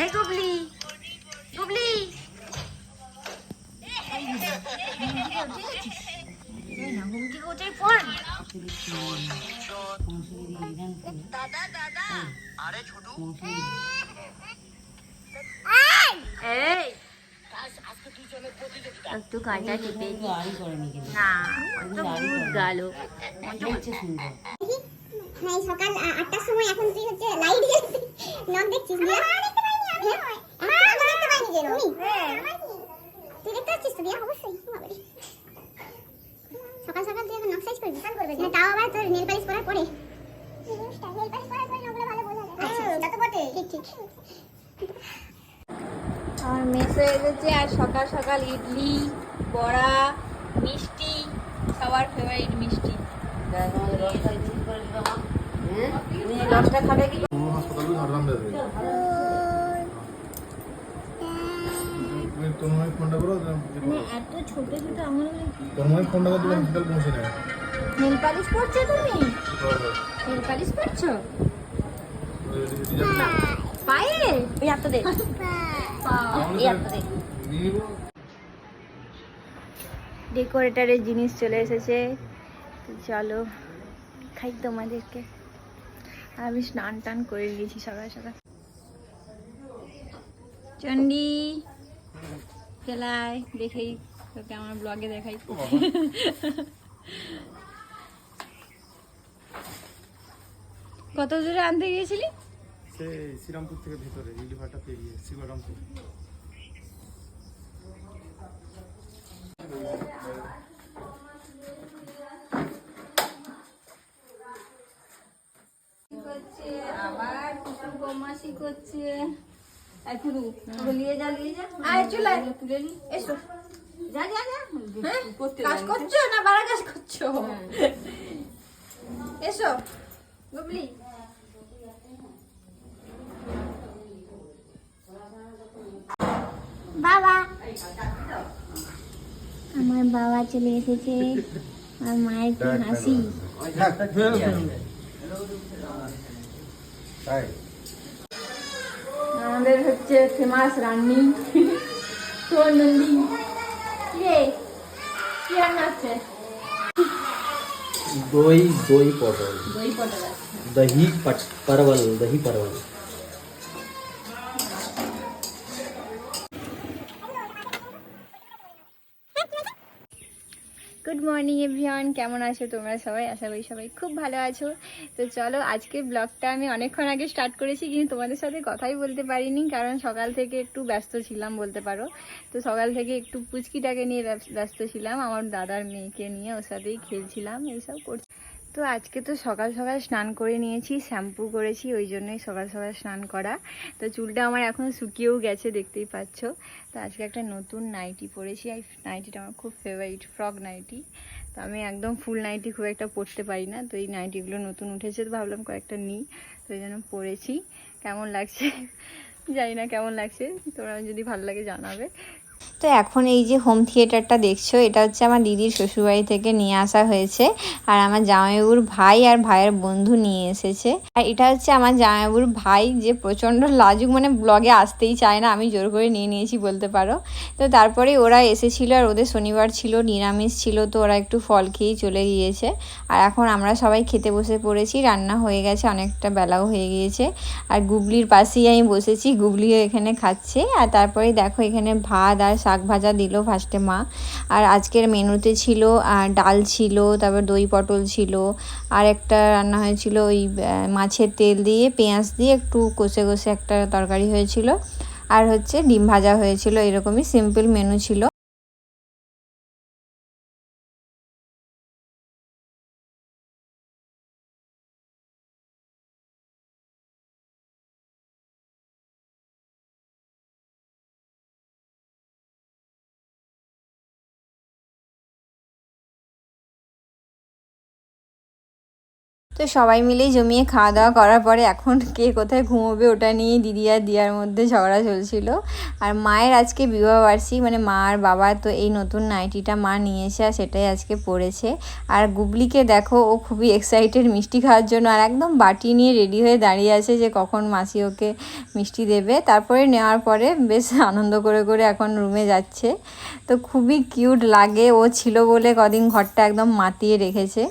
গুবলি গুবলি ঘুমটি কোথায় ফোন দাদা দাদা আরে ছোট এই একটু কাঁটা টিপে না অত ভূত গালো হ্যাঁ সকাল 8টার সময় এখন তুই হচ্ছে লাইট জ্বলছে নন দেখছিস না দেখতে পাইনি আমি দেখতে পাইনি যে তুমি তুই দেখতে পাচ্ছিস তো দিয়া অবশ্যই বাবারে সকাল সকাল তুই এখন নকশাইজ করবি না তাও আবার তোর নেল পালিশ করার পরে নেল পালিশ করার পরে নগুলো ভালো বোঝা যায় আচ্ছা তা তো বটে ঠিক ঠিক আমার মেস হয়ে গেছে আর সকাল সকাল ইডলি বড়া মিষ্টি সবার ফেভারিট মিষ্টি রসটা খাবে কি হাসপাতালে ঝাড়গ্রাম যাবে তুমি তোমার ফোনটা করো এত ছোট ছোট আঙুলগুলো তোমার ফোনটা করে তুমি হসপিটাল পৌঁছে নেবে নেল পালিশ করছো তুমি নেল পালিশ করছো পায়ে এই হাতটা দে এই হাতটা দে ডেকোরেটরের জিনিস চলে এসেছে তো চলো খাই তোমাদেরকে আমি স্নান টান করে দিয়েছি সকাল সকাল চন্ডি খেলায় দেখেই তোকে আমার ব্লগে দেখাই কত দূরে আনতে গিয়েছিলি সে শ্রীরামপুর থেকে ভিতরে ইলিভারটা পেরিয়ে শিবরামপুর আবার কুসুম বদমাশি করছে এখনো লিয়ে যা আয় চলে তুলে নি এসো যা যা যা কাজ করছো না বাড়া কাজ করছো এসো গুবলি বাবা আমার বাবা চলে এসেছে আর মায়ের কি হাসি আমাদের হচ্ছে ফেমাস রান্নি তোর নন্দি রে কি রান্না আছে দই দই পটল দই পটল আছে दही परवल दही परवल গুড মর্নিং এভরিওয়ান কেমন আছো তোমরা সবাই আশা করি সবাই খুব ভালো আছো তো চলো আজকে ব্লগটা আমি অনেকক্ষণ আগে স্টার্ট করেছি কিন্তু তোমাদের সাথে কথাই বলতে পারিনি কারণ সকাল থেকে একটু ব্যস্ত ছিলাম বলতে পারো তো সকাল থেকে একটু পুচকিটাকে নিয়ে ব্যস্ত ছিলাম আমার দাদার মেয়েকে নিয়ে ওর সাথেই খেলছিলাম এইসব করছি তো আজকে তো সকাল সকাল স্নান করে নিয়েছি শ্যাম্পু করেছি ওই জন্যই সকাল সকাল স্নান করা তো চুলটা আমার এখন শুকিয়েও গেছে দেখতেই পাচ্ছ তো আজকে একটা নতুন নাইটি পরেছি এই নাইটিটা আমার খুব ফেভারিট ফ্রক নাইটি তো আমি একদম ফুল নাইটি খুব একটা পরতে পারি না তো এই নাইটিগুলো নতুন উঠেছে তো ভাবলাম কয়েকটা নিই তো এই জন্য পরেছি কেমন লাগছে জানি না কেমন লাগছে তোমরা যদি ভালো লাগে জানাবে তো এখন এই যে হোম থিয়েটারটা দেখছো এটা হচ্ছে আমার দিদির শ্বশুরবাড়ি থেকে নিয়ে আসা হয়েছে আর আমার জামাইবাবুর ভাই আর ভাইয়ের বন্ধু নিয়ে এসেছে আর এটা হচ্ছে আমার জামাইবাবুর ভাই যে প্রচণ্ড লাজুক মানে ব্লগে আসতেই চায় না আমি জোর করে নিয়ে নিয়েছি বলতে পারো তো তারপরে ওরা এসেছিলো আর ওদের শনিবার ছিল নিরামিষ ছিল তো ওরা একটু ফল খেয়েই চলে গিয়েছে আর এখন আমরা সবাই খেতে বসে পড়েছি রান্না হয়ে গেছে অনেকটা বেলাও হয়ে গিয়েছে আর গুবলির পাশেই আমি বসেছি গুবলিও এখানে খাচ্ছে আর তারপরে দেখো এখানে ভাত আর শাক ভাজা দিল ফার্স্টে মা আর আজকের মেনুতে ছিল ডাল ছিল তারপর দই পটল ছিল আর একটা রান্না হয়েছিল ওই মাছের তেল দিয়ে পেঁয়াজ দিয়ে একটু কষে কষে একটা তরকারি হয়েছিল আর হচ্ছে ডিম ভাজা হয়েছিল এরকমই সিম্পল মেনু ছিল তো সবাই মিলেই জমিয়ে খাওয়া দাওয়া করার পরে এখন কে কোথায় ঘুমোবে ওটা নিয়ে দিদি আর দিয়ার মধ্যে ঝগড়া চলছিল। আর মায়ের আজকে বিবাহবার্ষিকী, মানে মা আর বাবা, তো এই নতুন নাইটিটা মা নিয়ে এসে আর সেটাই আজকে পরেছে। আর গুবলিকে দেখো, ও খুবই এক্সাইটেড মিষ্টি খাওয়ার জন্য, আর একদম বাটি নিয়ে রেডি হয়ে দাঁড়িয়ে আছে যে কখন মাসি ওকে মিষ্টি দেবে। তারপরে নেওয়ার পরে বেশ আনন্দ করে করে এখন রুমে যাচ্ছে। তো খুবই কিউট লাগে, ও ছিল বলে কদিন ঘরটা একদম মাতিয়ে রেখেছে।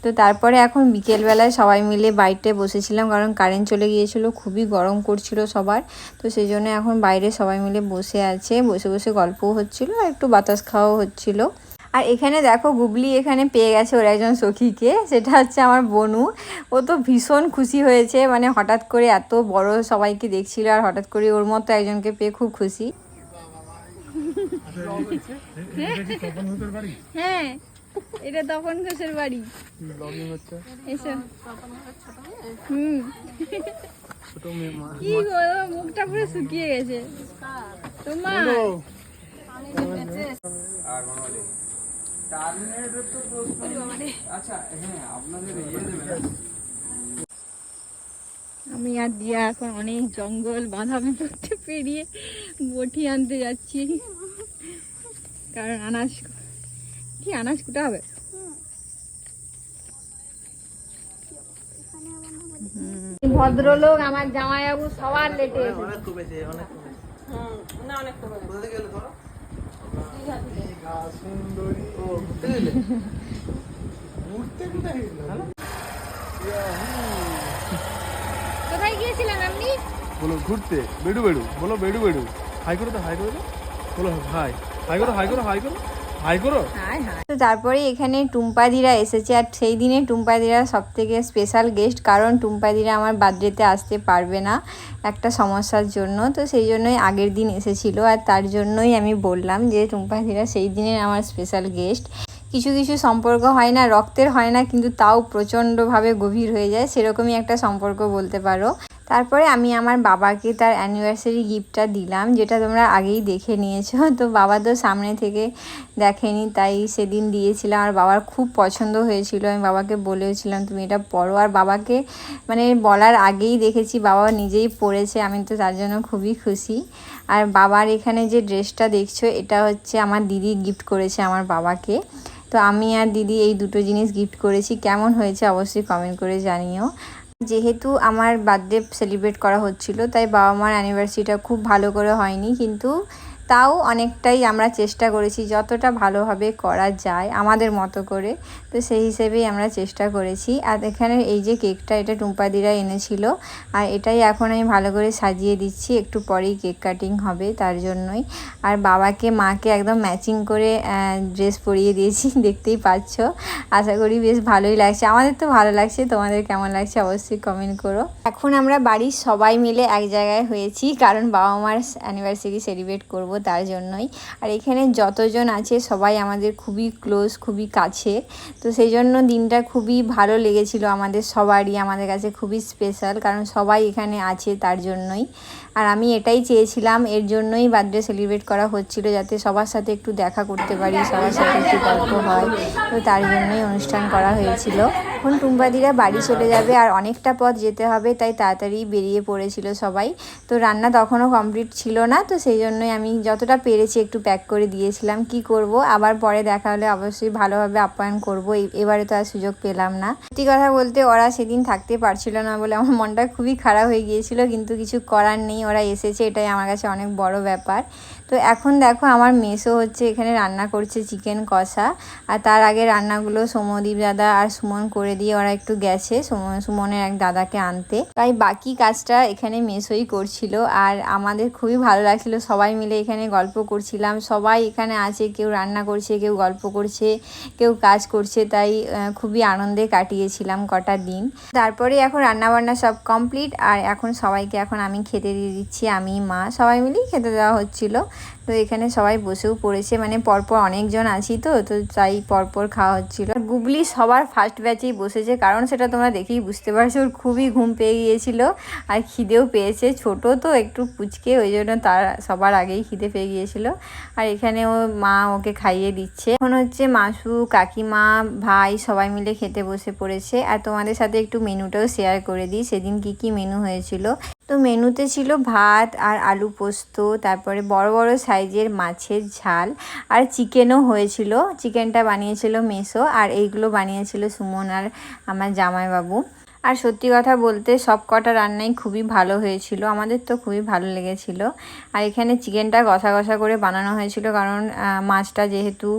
তো তারপরে এখন বিকেলবেলায় সবাই মিলে বাইরে বসেছিলাম, কারণ কারেন্ট চলে গিয়েছিল, খুবই গরম করছিল সবার। তো সেই জন্য এখন বাইরে সবাই মিলে বসে আছে, বসে বসে গল্পও হচ্ছিল আর একটু বাতাস খাওয়াও হচ্ছিল। আর এখানে দেখো গুবলি এখানে পেয়ে গেছে ওর একজন সখীকে, সেটা হচ্ছে আমার বনু। ও তো ভীষণ খুশি হয়েছে, মানে হঠাৎ করে এত বড় সবাইকে দেখছিল আর হঠাৎ করে ওর মতো একজনকে পেয়ে খুব খুশি। হ্যাঁ, এটা তপন ঘোষের বাড়ি। এসো। কি গো, মুখটা পুরো শুকিয়ে গেছে তোমার। আমি আর দিয়া এখন অনেক জঙ্গল বাঁধা করতে পেরিয়ে বটি আনতে যাচ্ছি, কারণ আনাজ কুটা হবে। ভদ্রলোক আমার জামাইবাবু সবার লেটে কোথায় গিয়েছিলেন আপনি? বলো ঘুরতে, বেডু বেডু বলো, বেডু বেডু হাই করো তো, হাই করো তো, বলো হাই, হাই করো, হাই করো, হাই করো, হাই করো। তো তারপরে এখানে টুম্পাদিরা এসেছে, আর সেই দিনে টুম্পাদিরা সব থেকে স্পেশাল গেস্ট, কারণ টুম্পাদিরা আমার বার্থডেতে আসতে পারবে না একটা সমস্যার জন্য। তো সেই জন্যই আগের দিন এসেছিল, আর তার জন্যই আমি বললাম যে টুম্পাদিরা সেই দিনের আমার স্পেশাল গেস্ট। কিছু কিছু সম্পর্ক হয় না, রক্তের হয় না, কিন্তু তাও প্রচণ্ডভাবে গভীর হয়ে যায়, সেরকমই একটা সম্পর্ক বলতে পারো। তারপরে আমি আমার বাবাকে তার অ্যানিভার্সারি গিফটটা দিলাম, যেটা তোমরা আগেই দেখে নিয়েছো। তো বাবা তো সামনে থেকে দেখেনি, তাই সেদিন দিয়েছিলাম। আর বাবার খুব পছন্দ হয়েছিল, আমি বাবাকে বলেওছিলাম তুমি এটা পরো। আর বাবাকে মানে বলার আগেই দেখেছি বাবা নিজেই পরেছে, আমি তো তার জন্য খুবই খুশি। আর বাবার এখানে যে ড্রেসটা দেখছো, এটা হচ্ছে আমার দিদি গিফট করেছে আমার বাবাকে। তো আমি আর দিদি এই দুটো জিনিস গিফট করেছি, কেমন হয়েছে অবশ্যই কমেন্ট করে জানিও। যেহেতু আমার বার্থডে সেলিব্রেট করা হচ্ছিল, তাই বাবা মার অ্যানিভার্সারিটা খুব ভালো করে হয়নি, কিন্তু তাও অনেকটাই আমরা চেষ্টা করেছি যতটা ভালোভাবে করা যায় আমাদের মতো করে। তো সেই হিসেবেই আমরা চেষ্টা করেছি। আর এখানে এই যে কেকটা, এটা টুম্পাদিরা এনেছিল, আর এটাই এখন আমি ভালো করে সাজিয়ে দিচ্ছি, একটু পরেই কেক কাটিং হবে তার জন্যই। আর বাবাকে মাকে একদম ম্যাচিং করে ড্রেস পরিয়ে দিয়েছি, দেখতেই পাচ্ছ। আশা করি বেশ ভালোই লাগছে, আমাদের তো ভালো লাগছে, তোমাদের কেমন লাগছে অবশ্যই কমেন্ট করো। এখন আমরা বাড়ির সবাই মিলে এক জায়গায় হয়েছি, কারণ বাবা মার অ্যানিভার্সারি সেলিব্রেট করব তার জন্যই। আর এখানে যতজন আছে সবাই আমাদের খুবই ক্লোজ, খুবই কাছে। তো সেই জন্য দিনটা খুবই ভালো লেগেছিল আমাদের সবারই, আমাদের কাছে খুবই স্পেশাল, কারণ সবাই এখানে আছে তার জন্যই। আর আমি এটাই চেয়েছিলাম, এর জন্যই বার্থডে সেলিব্রেট করা হচ্ছিল, যাতে সবার সাথে একটু দেখা করতে পারি, সবার সাথে একটু গল্প হয়। তো তার জন্যই অনুষ্ঠান করা হয়েছিল। এখন টুম্পাদিরা বাড়ি চলে যাবে, আর অনেকটা পথ যেতে হবে, তাই তাড়াতাড়ি বেরিয়ে পড়েছিল সবাই। তো রান্না তখনও কমপ্লিট ছিল না, তো সেই জন্যই আমি যতটা পেরেছি একটু প্যাক করে দিয়েছিলাম। কি করব, আবার পরে দেখা হলে অবশ্যই ভালোভাবে আপ্যায়ন করব, এবারে তো আর সুযোগ পেলাম না। সত্যি কথা বলতে ওরা সেদিন থাকতে পারছিল না বলে আমার মনটা খুবই খারাপ হয়ে গিয়েছিল, কিন্তু কিছু করার নেই, ওরা এসেছে, এটাই আমার কাছে অনেক বড় ব্যাপার। তো এখন দেখো আমার মেসো হচ্ছে এখানে রান্না করছে চিকেন কষা, আর তার আগে রান্নাগুলো সৌম্যদীপ দাদা আর সুমন করে দিয়ে ওরা একটু গেছে সুমনের এক দাদাকে আনতে, তাই বাকি কাজটা এখানে মেসোই করছিল। আর আমাদের খুবই ভালো লাগছিল, সবাই মিলে এখানে গল্প করছিলাম, সবাই এখানে আছে, কেউ রান্না করছে, কেউ গল্প করছে, কেউ কাজ করছে, তাই খুবই আনন্দে কাটিয়েছিলাম কটা দিন। তারপরে এখন রান্নাবান্না সব কমপ্লিট, আর এখন সবাইকে এখন আমি খেতে দিয়ে দিচ্ছি, আমি মা সবাই মিলেই খেতে দেওয়া হচ্ছিল। তো এখানে সবাই বসেও পড়েছে, মানে পরপর অনেকজন আছি, তো তাই পরপর খাওয়া হচ্ছিল। গুবলি সবার ফার্স্ট ব্যাচেই বসেছে, কারণ সেটা তোমরা দেখেই বুঝতে পারছো ওর খুবই ঘুম পেয়ে গিয়েছিল আর খিদেও পেয়েছে। ছোট তো একটু পুচকে, ওই জন্য তার সবার আগেই খিদে পেয়ে গিয়েছিল। আর এখানে ও মা ওকে খাইয়ে দিচ্ছে। এখন হচ্ছে মাসু, কাকিমা, ভাই সবাই মিলে খেতে বসে পড়েছে। আর তোমাদের সাথে একটু মেনুটাও শেয়ার করে দিই, সেদিন কি কি মেনু হয়েছিল। তো মেনুতে ছিল ভাত আর আলু পোস্ত, তারপরে বড় বড় সাইজের মাছের ঝাল, আর চিকেনও হয়েছিল। চিকেনটা বানিয়েছিল মেসো, আর এইগুলো বানিয়েছিল সুমন আর আমার জামাইবাবু। আর সত্যি কথা বলতে সব কটা রান্নাই খুবই ভালো হয়েছিল, আমাদের তো খুবই ভালো লেগেছিল। আর এখানে চিকেনটা কষা কষা করে বানানো হয়েছিল, কারণ মাছটা যেহেতু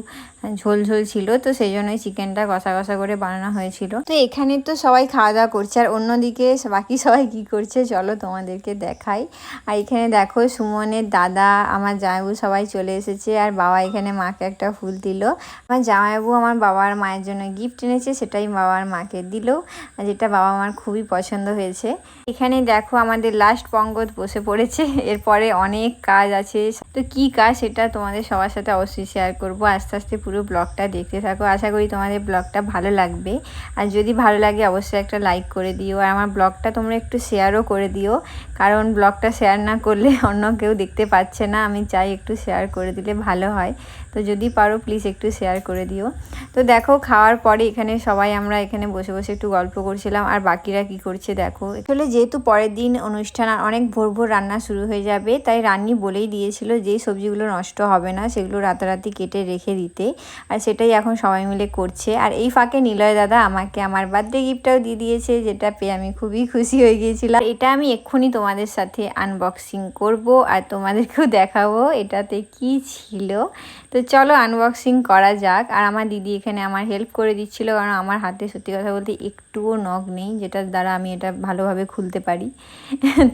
ঝোল ঝোল ছিল, তো সেই জন্যই চিকেনটা কষা কষা করে বানানো হয়েছিল। তো এখানে তো সবাই খাওয়া দাওয়া করছে, আর অন্যদিকে বাকি সবাই কি করছে চলো তোমাদেরকে দেখাই। আর এখানে দেখো সুমনের দাদা, আমার জামাইবাবু সবাই চলে এসেছে, আর বাবা এখানে মাকে একটা ফুল দিল। আমার জামাইবাবু আমার বাবার মায়ের জন্য গিফট এনেছে, সেটাই বাবার মাকে দিল, আর যেটা বাবা আমার খুবই পছন্দ হয়েছে। এখানে দেখো আমাদের লাস্ট পঙ্গত বসে পড়েছে, এরপরে অনেক কাজ আছে। তো কি কাজ সেটা তোমাদের সবার সাথে অবশ্যই শেয়ার করব। আস্তে আস্তে পুরো ব্লগটা দেখতে থাকো, আশা করি তোমাদের ব্লগটা ভালো লাগবে। আর যদি ভালো লাগে অবশ্যই একটা লাইক করে দিও, আর আমার ব্লগটা তোমরা একটু শেয়ারও করে দিও, কারণ ব্লগটা শেয়ার না করলে অন্য কেউ দেখতে পাচ্ছে না। আমি চাই একটু শেয়ার করে দিলে ভালো হয়, তো যদি পারো প্লিজ একটু শেয়ার করে দিও। তো দেখো খাওয়ার পরে এখানে সবাই আমরা এখানে বসে বসে একটু গল্প করছিলাম, আর বাকিরা কি করছে দেখো। আসলে যেহেতু পরের দিন অনুষ্ঠান আর অনেক ভোর ভোর রান্না শুরু হয়ে যাবে, তাই রান্নি বলেই দিয়েছিল যেই সবজিগুলো নষ্ট হবে না সেগুলো রাতারাতি কেটে রেখে দিতে, আর সেটাই এখন সবাই মিলে করছে। আর এই ফাঁকে নিলয় দাদা আমাকে আমার বার্থডে গিফটটাও দিয়ে দিয়েছে, যেটা পেয়ে আমি খুবই খুশি হয়ে গিয়েছিলাম। এটা আমি এক্ষুনি তোমাদের সাথে আনবক্সিং করব আর তোমাদেরকেও দেখাবো এটাতে কি ছিল। তো চলো আনবক্সিং করা যাক। আর আমার দিদি এখানে আমার হেল্প করে দিচ্ছিল, কারণ আমার হাতে সত্যি কথা বলতে একটুও নখ নেই যেটার দ্বারা আমি এটা ভালোভাবে খুলতে পারি।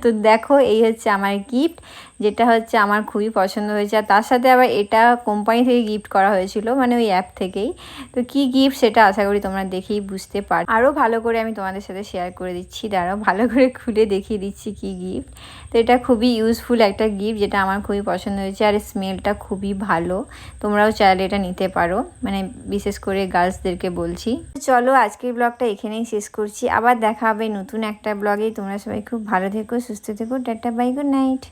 তো দেখো এই হচ্ছে আমার গিফট, যেটা হচ্ছে আমার খুবই পছন্দ হয়েছে। আর তার সাথে আবার এটা কোম্পানি থেকে গিফট করা হয়েছিল, মানে ওই অ্যাপ থেকেই। তো কি গিফট সেটা আশা করি তোমরা দেখেই বুঝতে পারো। আরও ভালো করে আমি তোমাদের সাথে শেয়ার করে দিচ্ছি, দাঁড়াও ভালো করে খুলে দেখিয়ে দিচ্ছি কি গিফট। তো এটা খুবই ইউজফুল একটা গিফট, যেটা আমার খুবই পছন্দ হয়েছে, আর স্মেলটা খুবই ভালো। তোমরাও চাইলে এটা নিতে পারো, মানে বিশেষ করে গার্লসদেরকে বলছি। চলো আজকের ব্লগটা এখানেই শেষ করছি, আবার দেখা হবে নতুন একটা ব্লগে। তোমরা সবাই খুব ভালো থেকো, সুস্থ থেকো, টাটা বাই, গুড নাইট।